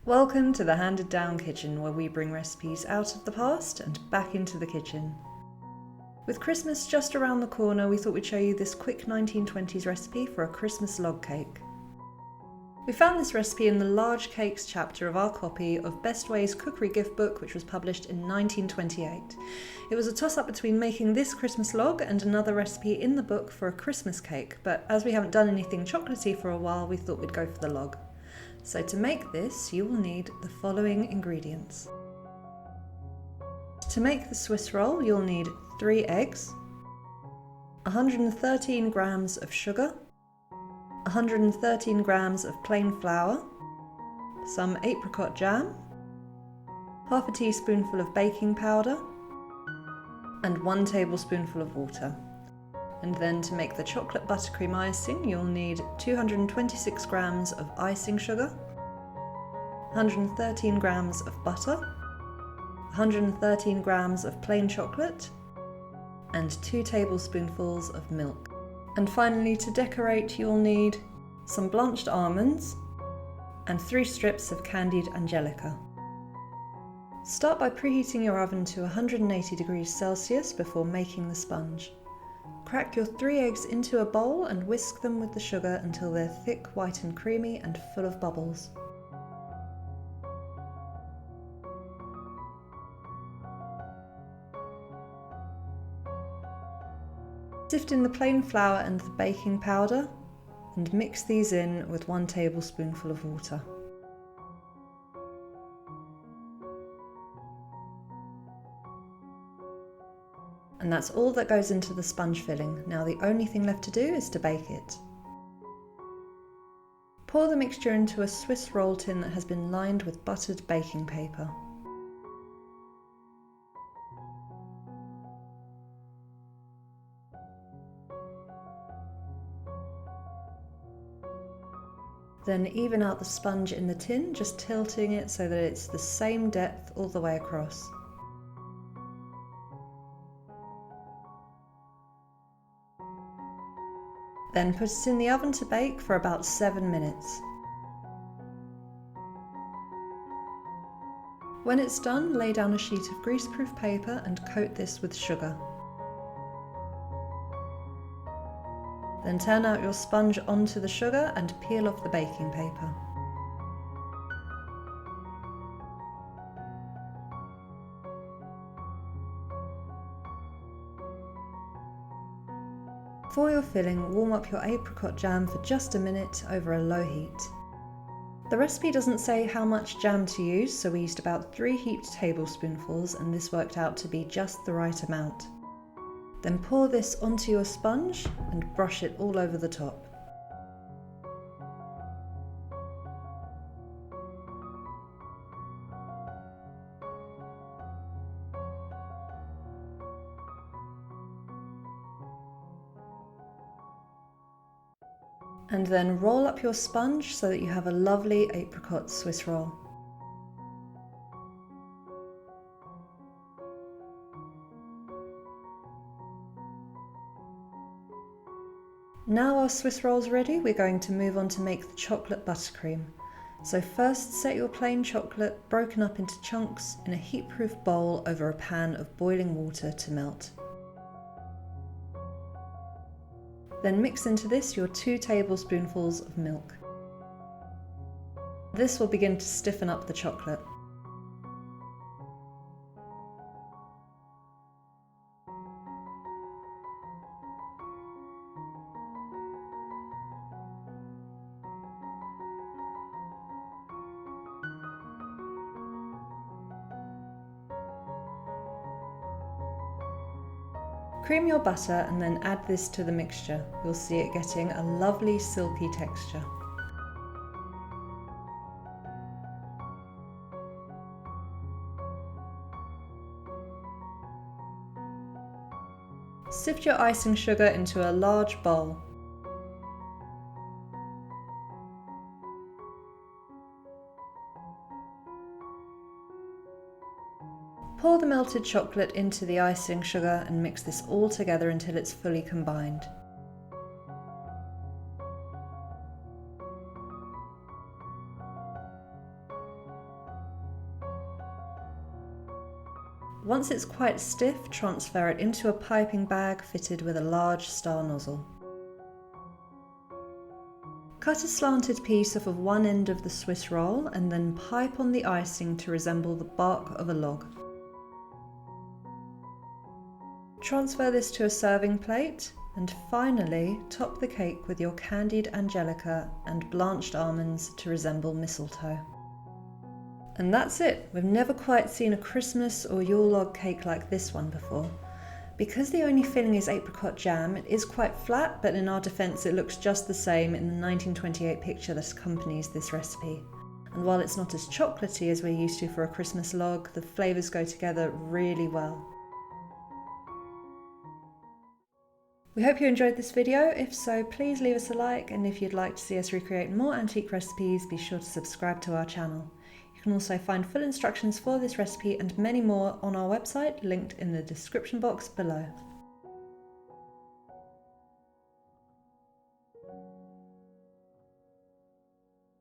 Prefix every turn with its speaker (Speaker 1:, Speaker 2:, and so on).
Speaker 1: Welcome to the Handed Down Kitchen, where we bring recipes out of the past and back into the kitchen. With Christmas just around the corner, we thought we'd show you this quick 1920s recipe for a Christmas log cake. We found this recipe in the large cakes chapter of our copy of BestWay's Cookery Gift Book, which was published in 1928. It was a toss-up between making this Christmas log and another recipe in the book for a Christmas cake, but as we haven't done anything chocolatey for a while, we thought we'd go for the log. So to make this, you will need the following ingredients. To make the Swiss roll, you'll need 3 eggs, 113 grams of sugar, 113 grams of plain flour, some apricot jam, half a teaspoonful of baking powder, and 1 tablespoonful of water. And then to make the chocolate buttercream icing, you'll need 226 grams of icing sugar, 113 grams of butter, 113 grams of plain chocolate, and 2 tablespoonfuls of milk. And finally, to decorate, you'll need some blanched almonds and 3 strips of candied angelica. Start by preheating your oven to 180 degrees Celsius before making the sponge. Crack your 3 eggs into a bowl and whisk them with the sugar until they're thick, white and creamy and full of bubbles. Sift in the plain flour and the baking powder and mix these in with 1 tablespoonful of water. And that's all that goes into the sponge filling. Now the only thing left to do is to bake it. Pour the mixture into a Swiss roll tin that has been lined with buttered baking paper. Then even out the sponge in the tin, just tilting it so that it's the same depth all the way across. Then put it in the oven to bake for about 7 minutes. When it's done, lay down a sheet of greaseproof paper and coat this with sugar. Then turn out your sponge onto the sugar and peel off the baking paper. For your filling, warm up your apricot jam for just a minute over a low heat. The recipe doesn't say how much jam to use, so we used about 3 heaped tablespoonfuls, and this worked out to be just the right amount. Then pour this onto your sponge and brush it all over the top. And then roll up your sponge so that you have a lovely apricot Swiss roll. Now our Swiss roll's ready, we're going to move on to make the chocolate buttercream. So first set your plain chocolate broken up into chunks in a heat-proof bowl over a pan of boiling water to melt. Then mix into this your 2 tablespoonfuls of milk. This will begin to stiffen up the chocolate. Cream your butter and then add this to the mixture. You'll see it getting a lovely silky texture. Sift your icing sugar into a large bowl. Pour the melted chocolate into the icing sugar and mix this all together until it's fully combined. Once it's quite stiff, transfer it into a piping bag fitted with a large star nozzle. Cut a slanted piece off of one end of the Swiss roll and then pipe on the icing to resemble the bark of a log. Transfer this to a serving plate and finally top the cake with your candied angelica and blanched almonds to resemble mistletoe. And that's it! We've never quite seen a Christmas or Yule log cake like this one before. Because the only filling is apricot jam, it is quite flat, but in our defence it looks just the same in the 1928 picture that accompanies this recipe. And while it's not as chocolatey as we're used to for a Christmas log, the flavours go together really well. We hope you enjoyed this video. If so, please leave us a like, and if you'd like to see us recreate more antique recipes, be sure to subscribe to our channel. You can also find full instructions for this recipe and many more on our website, linked in the description box below.